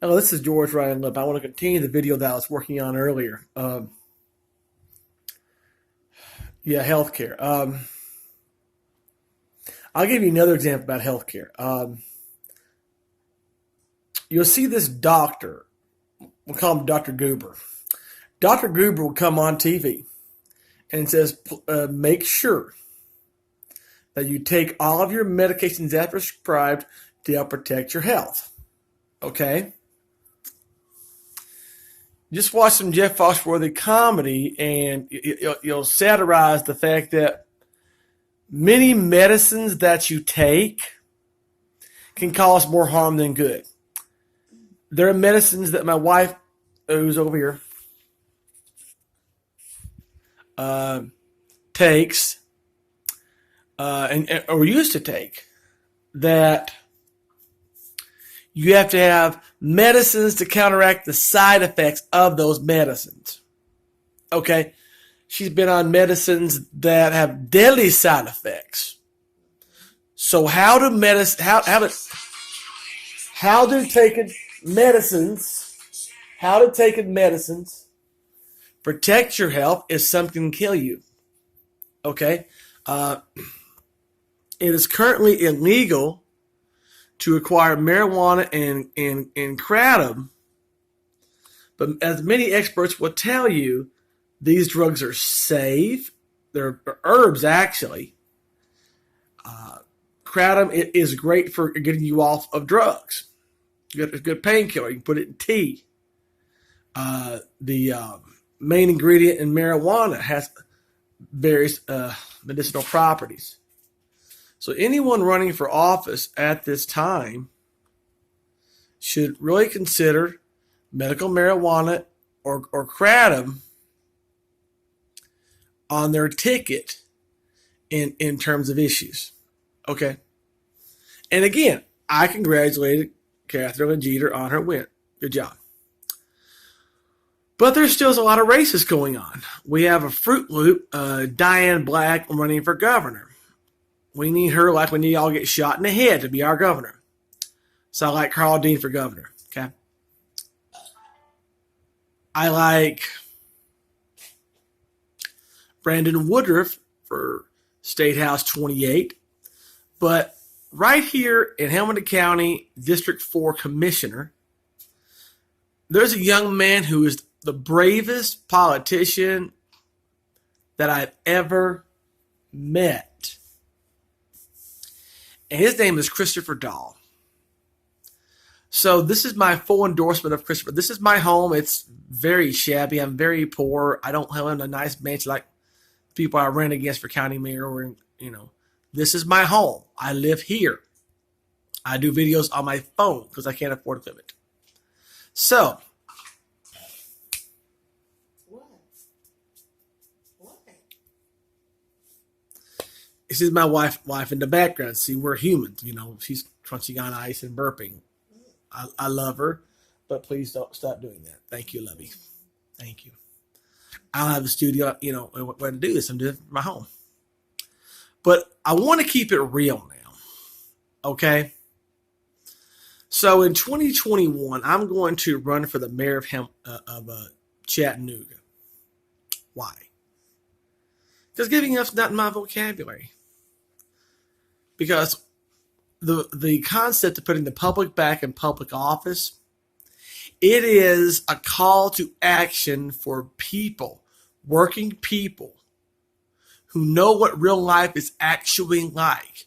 Hello, this is George Ryan Lip. I want to continue the video that I was working on earlier. Healthcare. I'll give you another example about healthcare. You'll see this doctor. We'll call him Dr. Goober. Dr. Goober will come on TV and says, make sure that you take all of your medications as prescribed to help protect your health. Okay? Just watch some Jeff Foxworthy comedy and you'll satirize the fact that many medicines that you take can cause more harm than good. There are medicines that my wife, who's over here, takes or used to take, that you have to have medicines to counteract the side effects of those medicines. Okay? She's been on medicines that have deadly side effects. So how do taking medicines protect your health if something can kill you? Okay? It is currently illegal to acquire marijuana and kratom, but as many experts will tell you, these drugs are safe. They're herbs, actually. Kratom is great for getting you off of drugs. It's a good painkiller. You can put it in tea. The main ingredient in marijuana has various medicinal properties. So anyone running for office at this time should really consider medical marijuana or kratom on their ticket in terms of issues. Okay? And again, I congratulated Catherine Jeter on her win. Good job. But there's still a lot of races going on. We have a Fruit Loop, Diane Black, running for governor. We need her like we need all get shot in the head to be our governor. So I like Carl Dean for governor. Okay. I like Brandon Woodruff for State House 28. But right here in Hamilton County, District 4 Commissioner, there's a young man who is the bravest politician that I've ever met. And his name is Christopher Dahl. So this is my full endorsement of Christopher. This is my home. It's very shabby. I'm very poor. I don't have a nice mansion like people I ran against for county mayor. Or, this is my home. I live here. I do videos on my phone because I can't afford equipment. So, this is my wife in the background. See, we're humans. She's crunching on ice and burping. I love her, but please don't stop doing that. Thank you, lovey. Thank you. I don't have a studio, where to do this. I'm doing it from my home. But I want to keep it real now. Okay? So in 2021, I'm going to run for the mayor of Chattanooga. Why? Because giving up's not in my vocabulary. Because the concept of putting the public back in public office, it is a call to action for people, working people, who know what real life is actually like,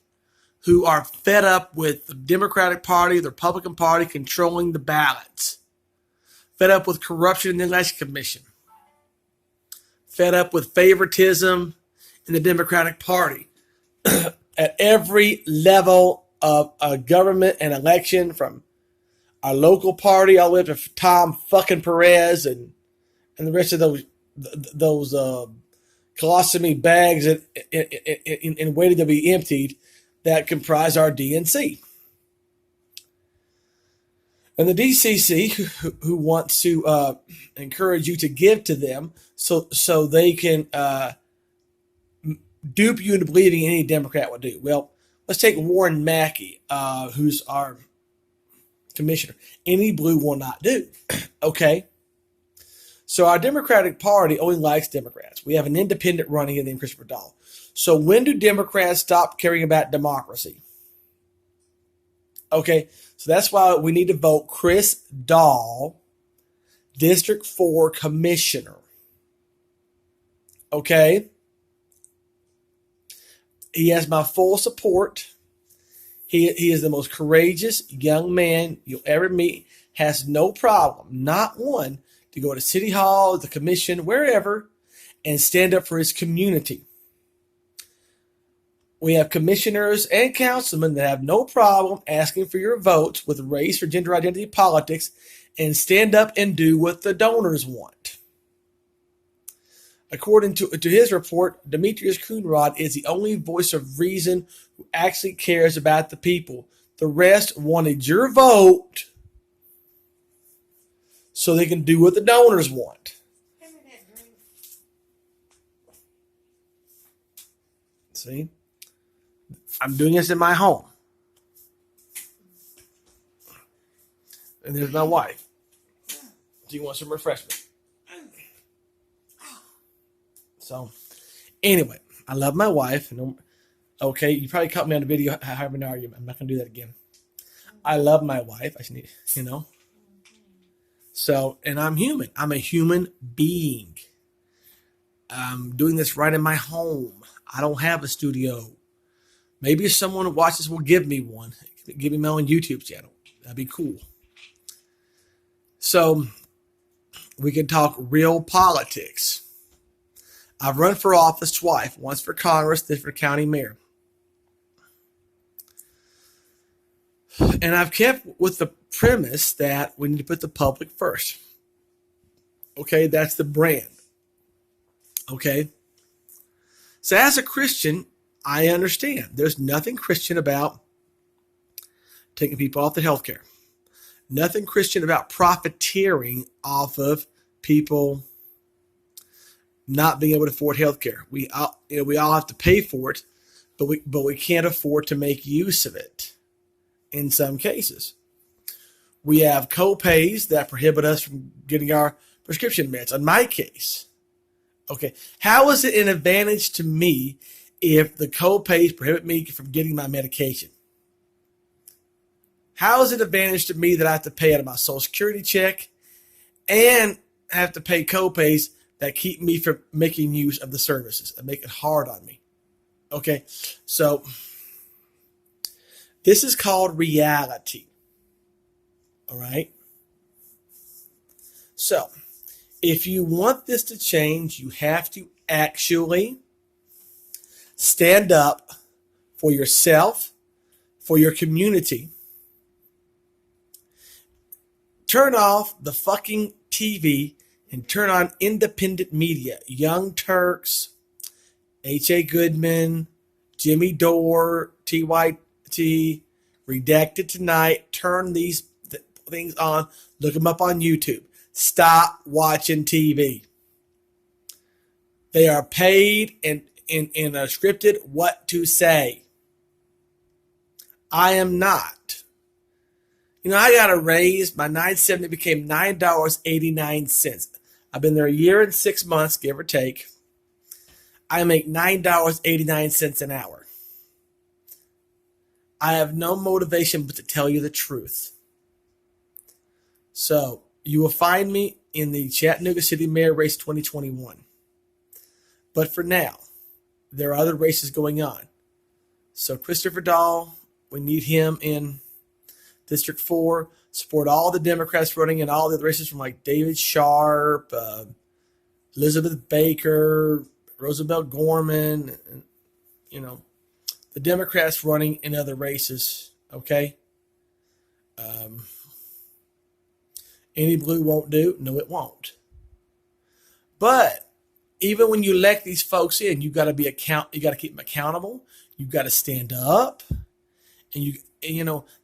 who are fed up with the Democratic Party, the Republican Party controlling the ballots, fed up with corruption in the Election Commission, fed up with favoritism in the Democratic Party at every level of government and election, from our local party all the way up to Tom fucking Perez and the rest of those colostomy bags in waiting to be emptied that comprise our DNC. And the DCC, who wants to encourage you to give to them so they can dupe you into believing any Democrat would do. Well, let's take Warren Mackey, who's our commissioner. Any blue will not do. Okay? So our Democratic Party only likes Democrats. We have an independent running named Christopher Dahl. So when do Democrats stop caring about democracy? Okay, so that's why we need to vote Chris Dahl, District 4 Commissioner. Okay? He has my full support. He is the most courageous young man you'll ever meet. Has no problem, not one, to go to City Hall, the commission, wherever, and stand up for his community. We have commissioners and councilmen that have no problem asking for your votes with race or gender identity politics and stand up and do what the donors want. According to his report, Demetrius Coonrod is the only voice of reason who actually cares about the people. The rest wanted your vote so they can do what the donors want. See? I'm doing this in my home. And there's my wife. Do you want some refreshment? So, anyway, I love my wife. Okay, you probably caught me on the video having an argument. I'm not going to do that again. I love my wife. I just need, So, and I'm human. I'm a human being. I'm doing this right in my home. I don't have a studio. Maybe if someone who watches will give me one. Give me my own YouTube channel. That'd be cool. So, we can talk real politics. I've run for office twice. Once for Congress, then for county mayor. And I've kept with the premise that we need to put the public first. Okay, that's the brand. Okay. So as a Christian, I understand. There's nothing Christian about taking people off the health care. Nothing Christian about profiteering off of people not being able to afford health care. We all have to pay for it, but we can't afford to make use of it in some cases. We have co-pays that prohibit us from getting our prescription meds. In my case, okay, how is it an advantage to me if the co-pays prohibit me from getting my medication? How is it an advantage to me that I have to pay out of my Social Security check and have to pay co-pays that keep me from making use of the services and make it hard on me? Okay, so this is called reality. All right? So, if you want this to change, you have to actually stand up for yourself, for your community. Turn off the fucking TV and turn on independent media. Young Turks, H.A. Goodman, Jimmy Dore, TYT, Redacted Tonight. Turn these things on. Look them up on YouTube. Stop watching TV. They are paid and scripted what to say. I am not. I got a raise. My $9.70 became $9.89. I've been there a year and 6 months, give or take. I make $9.89 an hour. I have no motivation but to tell you the truth. So, you will find me in the Chattanooga City Mayor race 2021. But for now, there are other races going on. So Christopher Dahl, we need him in District 4. Support all the Democrats running in all the other races from like David Sharp, Elizabeth Baker, Roosevelt Gorman, and, the Democrats running in other races, okay? Any blue won't do? No, it won't. But even when you elect these folks in, you got to keep them accountable. You've got to stand up, and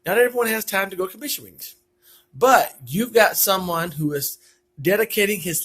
not everyone has time to go commission meetings, but you've got someone who is dedicating his